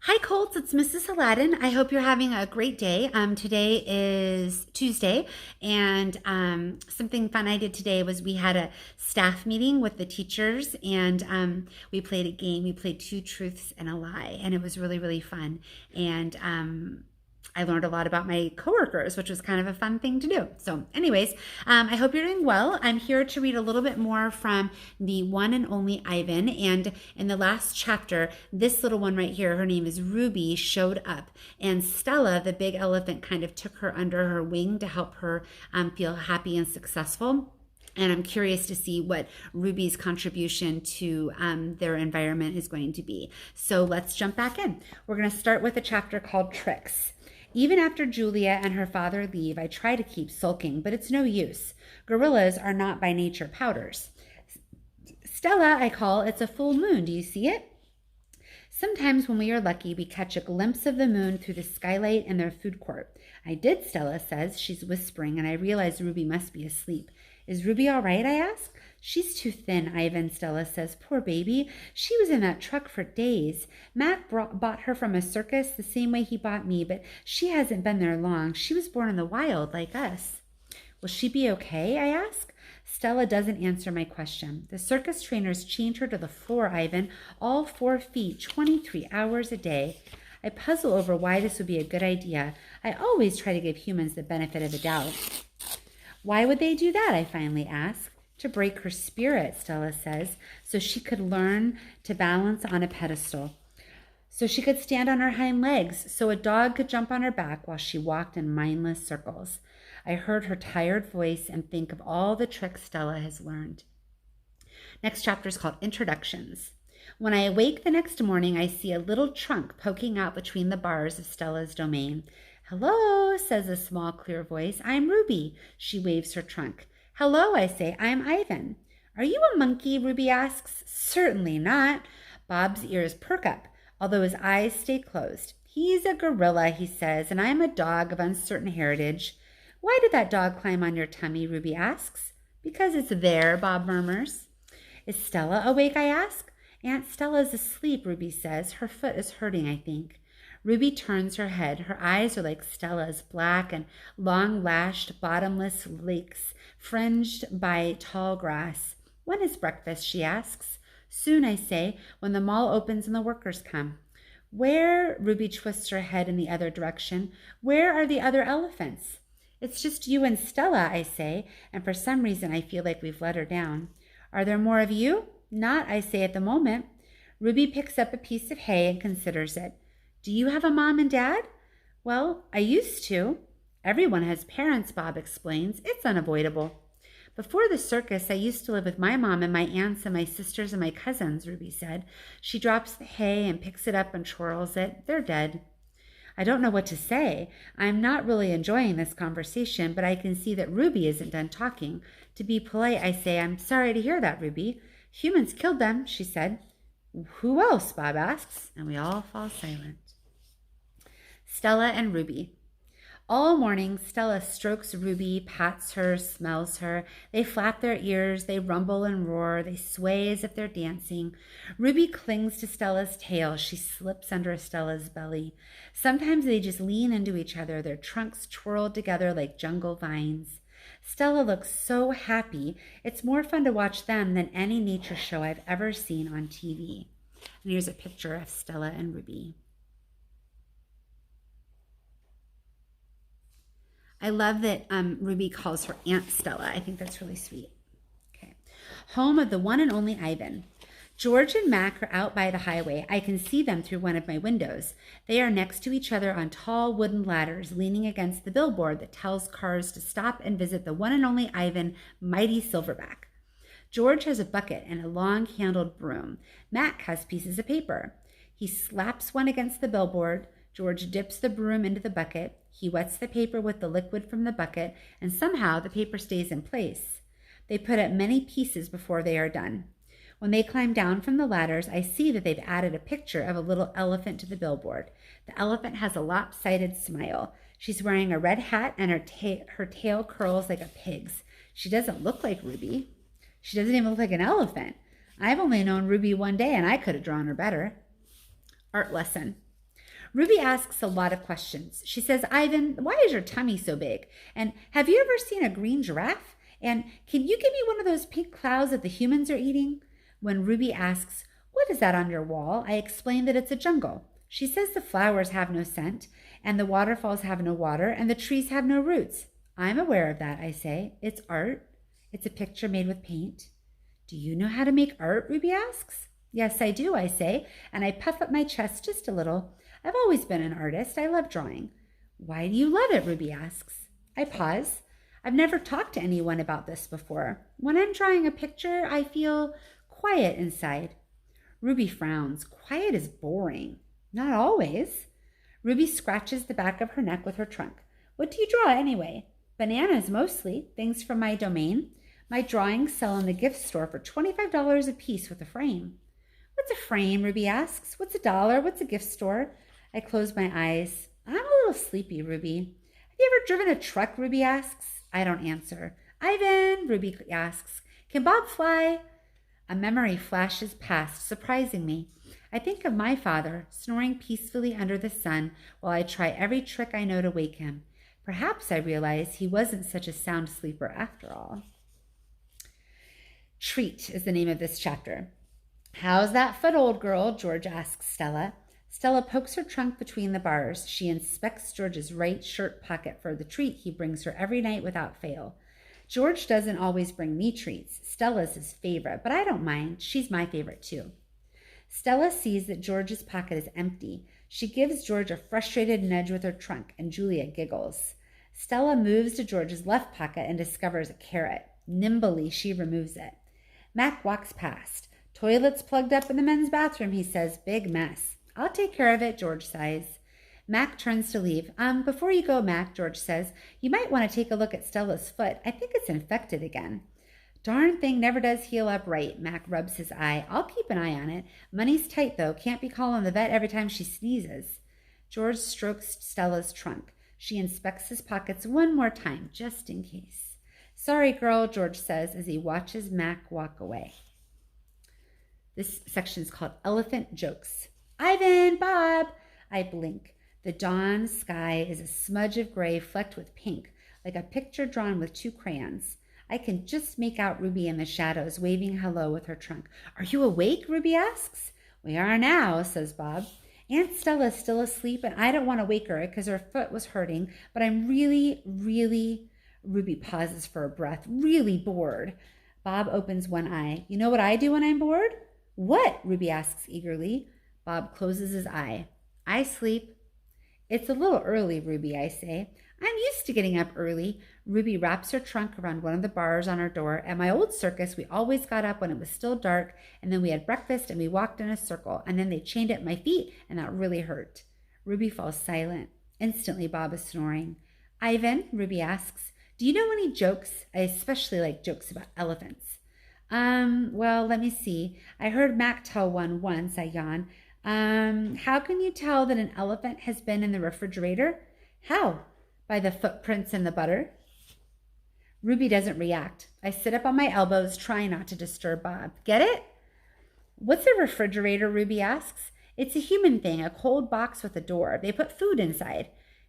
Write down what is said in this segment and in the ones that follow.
Hi, Colts. It's Mrs. Hladun. I hope you're having a great day. Today is Tuesday, and something fun I did today was we had a staff meeting with the teachers, and we played a game. We played Two Truths and a Lie, and it was really, really fun. And I learned a lot about my coworkers, which was kind of a fun thing to do. So, anyways, I hope you're doing well. I'm here to read a little bit more from the one and only Ivan. And in the last chapter, this little one right here, her name is Ruby, showed up. And Stella, the big elephant, kind of took her under her wing to help her feel happy and successful. And I'm curious to see what Ruby's contribution to their environment is going to be. So let's jump back in. We're going to start with a chapter called Tricks. Even after Julia and her father leave, I try to keep sulking, but it's no use. Gorillas are not by nature pouters. Stella, I call, it's a full moon. Do you see it? Sometimes when we are lucky, we catch a glimpse of the moon through the skylight in their food court. I did, Stella says. She's whispering, and I realize Ruby must be asleep. Is Ruby all right, I ask? She's too thin, Ivan, Stella says. Poor baby. She was in that truck for days. Matt bought her from a circus the same way he bought me, but she hasn't been there long. She was born in the wild like us. Will she be okay, I ask? Stella doesn't answer my question. The circus trainers chained her to the floor, Ivan, all 4 feet, 23 hours a day. I puzzle over why this would be a good idea. I always try to give humans the benefit of the doubt. Why would they do that, I finally ask. To break her spirit, Stella says, so she could learn to balance on a pedestal. So she could stand on her hind legs, so a dog could jump on her back while she walked in mindless circles. I heard her tired voice and think of all the tricks Stella has learned. Next chapter is called Introductions. When I awake the next morning, I see a little trunk poking out between the bars of Stella's domain. Hello, says a small, clear voice. I'm Ruby. She waves her trunk. Hello, I say. I'm Ivan. Are you a monkey? Ruby asks. Certainly not. Bob's ears perk up, although his eyes stay closed. He's a gorilla, he says, and I'm a dog of uncertain heritage. Why did that dog climb on your tummy? Ruby asks. Because it's there, Bob murmurs. Is Stella awake? I ask. Aunt Stella's asleep, Ruby says. Her foot is hurting, I think. Ruby turns her head. Her eyes are like Stella's, black and long-lashed, bottomless lakes, fringed by tall grass. When is breakfast? She asks. Soon, I say, when the mall opens and the workers come. Where? Ruby twists her head in the other direction. Where are the other elephants? It's just you and Stella, I say, and for some reason I feel like we've let her down. Are there more of you? Not, I say, at the moment. Ruby picks up a piece of hay and considers it. Do you have a mom and dad? Well, I used to. Everyone has parents, Bob explains. It's unavoidable. Before the circus, I used to live with my mom and my aunts and my sisters and my cousins, Ruby said. She drops the hay and picks it up and twirls it. They're dead. I don't know what to say. I'm not really enjoying this conversation, but I can see that Ruby isn't done talking. To be polite, I say, I'm sorry to hear that, Ruby. Humans killed them, she said. Who else? Bob asks, and we all fall silent. Stella and Ruby. All morning, Stella strokes Ruby, pats her, smells her. They flap their ears, they rumble and roar, they sway as if they're dancing. Ruby clings to Stella's tail. She slips under Stella's belly. Sometimes they just lean into each other, their trunks twirled together like jungle vines. Stella looks so happy. It's more fun to watch them than any nature show I've ever seen on TV. And here's a picture of Stella and Ruby. I love that Ruby calls her Aunt Stella. I think that's really sweet. Okay. Home of the one and only Ivan. George and Mac are out by the highway. I can see them through one of my windows. They are next to each other on tall wooden ladders, leaning against the billboard that tells cars to stop and visit the one and only Ivan, mighty silverback. George has a bucket and a long-handled broom. Mac has pieces of paper. He slaps one against the billboard. George dips the broom into the bucket. He wets the paper with the liquid from the bucket, and somehow the paper stays in place. They put up many pieces before they are done. When they climb down from the ladders, I see that they've added a picture of a little elephant to the billboard. The elephant has a lopsided smile. She's wearing a red hat, and her tail curls like a pig's. She doesn't look like Ruby. She doesn't even look like an elephant. I've only known Ruby one day, and I could have drawn her better. Art lesson. Ruby asks a lot of questions. She says, Ivan, why is your tummy so big? And have you ever seen a green giraffe? And can you give me one of those pink clouds that the humans are eating? When Ruby asks, what is that on your wall? I explain that it's a jungle. She says the flowers have no scent, and the waterfalls have no water, and the trees have no roots. I'm aware of that, I say. It's art. It's a picture made with paint. Do you know how to make art? Ruby asks. Yes, I do, I say, and I puff up my chest just a little. I've always been an artist. I love drawing. Why do you love it? Ruby asks. I pause. I've never talked to anyone about this before. When I'm drawing a picture, I feel quiet inside. Ruby frowns. Quiet is boring. Not always. Ruby scratches the back of her neck with her trunk. What do you draw anyway? Bananas mostly, things from my domain. My drawings sell in the gift store for $25 a piece with a frame. What's a frame? Ruby asks. What's $1? What's a gift store? I close my eyes. I'm a little sleepy, Ruby. Have you ever driven a truck? Ruby asks. I don't answer. Ivan, Ruby asks, can Bob fly? A memory flashes past, surprising me. I think of my father, snoring peacefully under the sun while I try every trick I know to wake him. Perhaps I realize he wasn't such a sound sleeper after all. Treat is the name of this chapter. How's that foot, old girl? George asks Stella. Stella pokes her trunk between the bars. She inspects George's right shirt pocket for the treat he brings her every night without fail. George doesn't always bring me treats. Stella's his favorite, but I don't mind. She's my favorite too. Stella sees that George's pocket is empty. She gives George a frustrated nudge with her trunk, and Julia giggles. Stella moves to George's left pocket and discovers a carrot. Nimbly, she removes it. Mac walks past. Toilet's plugged up in the men's bathroom, he says. Big mess. I'll take care of it, George sighs. Mac turns to leave. Before you go, Mac, George says, you might want to take a look at Stella's foot. I think it's infected again. Darn thing never does heal up right, Mac rubs his eye. I'll keep an eye on it. Money's tight, though. Can't be calling the vet every time she sneezes. George strokes Stella's trunk. She inspects his pockets one more time, just in case. Sorry, girl, George says as he watches Mac walk away. This section is called Elephant Jokes. Ivan, Bob! I blink. The dawn sky is a smudge of gray flecked with pink, like a picture drawn with two crayons. I can just make out Ruby in the shadows, waving hello with her trunk. Are you awake? Ruby asks. We are now, says Bob. Aunt Stella's still asleep, and I don't want to wake her because her foot was hurting, but I'm really, Ruby pauses for a breath, really bored. Bob opens one eye. You know what I do when I'm bored? What? Ruby asks eagerly. Bob closes his eye. I sleep. It's a little early, Ruby, I say. I'm used to getting up early. Ruby wraps her trunk around one of the bars on her door. At my old circus, we always got up when it was still dark, and then we had breakfast and we walked in a circle, and then they chained at my feet, and that really hurt. Ruby falls silent. Instantly, Bob is snoring. Ivan, Ruby asks, do you know any jokes? I especially like jokes about elephants. Well, let me see. I heard Mac tell one once, I yawn. How can you tell that an elephant has been in the refrigerator? How? By the footprints in the butter. Ruby doesn't react. I sit up on my elbows, trying not to disturb Bob. Get it? What's a refrigerator? Ruby asks. It's a human thing, a cold box with a door. They put food inside.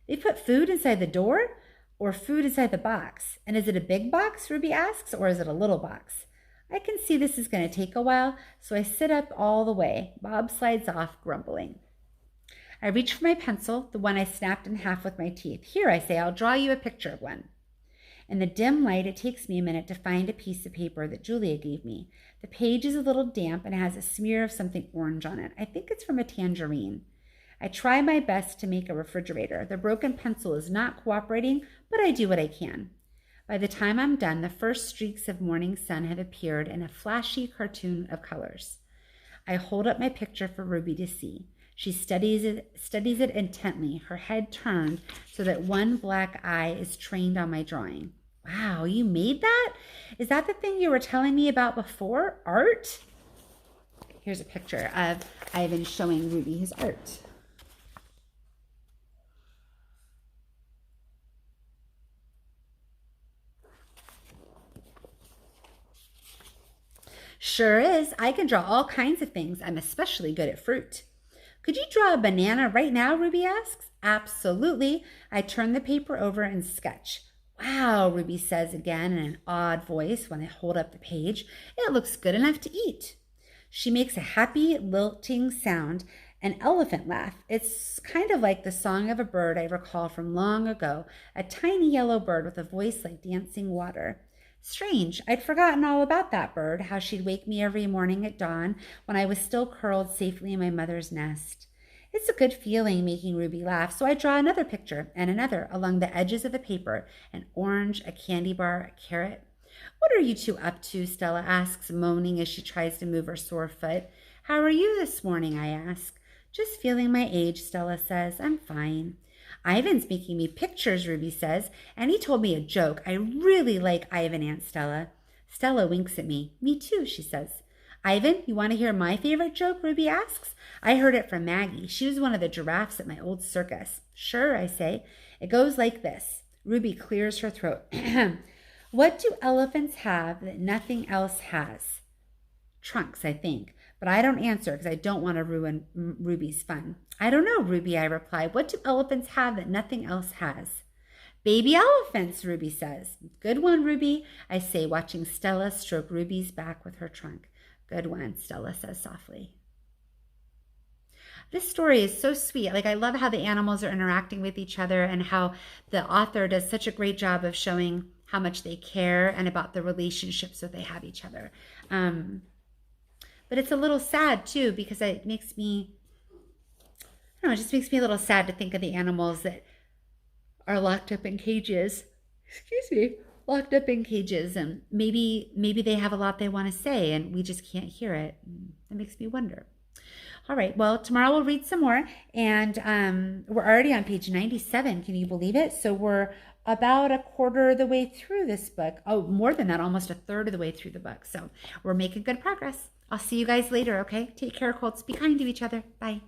They put food inside the door? Or food inside the box? And is it a big box? Ruby asks, or is it a little box? I can see this is going to take a while, so I sit up all the way. Bob slides off, grumbling. I reach for my pencil, the one I snapped in half with my teeth. Here, I say, I'll draw you a picture of one. In the dim light, it takes me a minute to find a piece of paper that Julia gave me. The page is a little damp and has a smear of something orange on it. I think it's from a tangerine. I try my best to make a refrigerator. The broken pencil is not cooperating, but I do what I can. By the time I'm done, the first streaks of morning sun have appeared in a flashy cartoon of colors. I hold up my picture for Ruby to see. She studies it intently, her head turned so that one black eye is trained on my drawing. Wow, you made that? Is that the thing you were telling me about before? Art? Here's a picture of Ivan showing Ruby his art. Sure is. I can draw all kinds of things. I'm especially good at fruit. Could you draw a banana right now, Ruby asks. Absolutely. I turn the paper over and sketch. Wow, Ruby says again in an odd voice when I hold up the page. It looks good enough to eat. She makes a happy, lilting sound, an elephant laugh. It's kind of like the song of a bird I recall from long ago, a tiny yellow bird with a voice like dancing water. Strange, I'd forgotten all about that bird, how she'd wake me every morning at dawn when I was still curled safely in my mother's nest. It's a good feeling making Ruby laugh, so I draw another picture and another along the edges of the paper, an orange, a candy bar, a carrot. What are you two up to? Stella asks, moaning as she tries to move her sore foot. How are you this morning? I ask. Just feeling my age, Stella says. I'm fine. Ivan's making me pictures, Ruby says, and he told me a joke. I really like Ivan, Aunt Stella. Stella winks at me. Me too, she says. Ivan, you want to hear my favorite joke? Ruby asks. I heard it from Maggie. She was one of the giraffes at my old circus. Sure, I say. It goes like this. Ruby clears her throat. What do elephants have that nothing else has? Trunks, I think. But I don't answer because I don't want to ruin Ruby's fun. I don't know, Ruby, I reply. What do elephants have that nothing else has? Baby elephants, Ruby says. Good one, Ruby, I say, watching Stella stroke Ruby's back with her trunk. Good one, Stella says softly. This story is so sweet. Like, I love how the animals are interacting with each other and how the author does such a great job of showing how much they care and about the relationships that they have each other. But it's a little sad too, because it makes me, I don't know, it just makes me a little sad to think of the animals that are locked up in cages. Locked up in cages, and maybe they have a lot they want to say and we just can't hear it. It makes me wonder. All right, well, tomorrow we'll read some more, and we're already on page 97. Can you believe it? So we're about a quarter of the way through this book. Oh, more than that, almost a third of the way through the book. So we're making good progress. I'll see you guys later, okay? Take care, Colts. Be kind to each other. Bye.